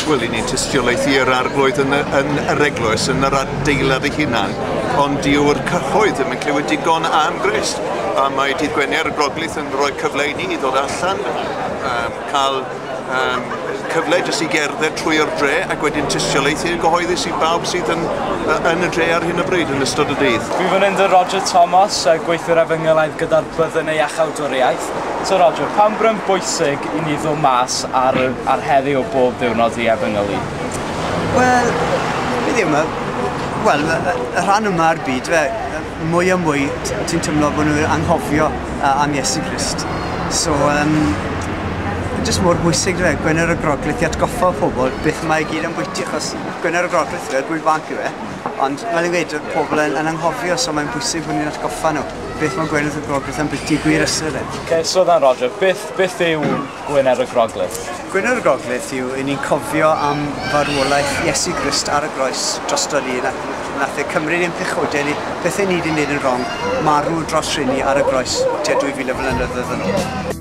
Wel, i ni'n tystiolaethu yr arglwydd yn yr eglwys, yn yr adeilad ei hunan, ond diw'r cyhoedd ddim yn clywed digon am Grist. A mae dydd Gwener y Groglith yn rhoi cyfle i ni ddod allan, cael cyfle jyst i gerdded trwy'r dre ac wedyn tystiolaethu gyhoeddus i bawb sydd yn y dre ar hyn o bryd yn ystod y dydd. Fi fan hyn dy Roger Thomas, gweithwyr Efengylaeth gyda'r byddynau a chawdwriaeth. So Roger, pam bryn bwysig i ni ddod mas ar heddi o bob diwrnod i Efengylu? Wel, beth yw yma? Wel, y rhan yma ar byd, mwy a mwy ti'n teimlo bod nhw'n anghofio am Iesu Grist. So, jyst mor bwysig, Gwener y Groglith i atgoffa pobl beth mae i gyd yn bwyty, achos Gwener y Groglith gwyl banc yw ond fel yn gweud, y pobl yn anghofio, so mae'n bwysig bod ni'n atgoffa nhw beth mae Gwener y Groglith yn bwyty gwir ysyd. So then Roger, beth yw Gwener y Groglith? Gwener y Groglith yw i ni'n cofio am farwolaeth Iesu Grist ar y groes dros ni. Nath e cymryd ein pechodau ni, beth ni wedi gwneud yn wrong, marw dros rhywun ar y groes tua 2000 blynyddoedd yn ôl.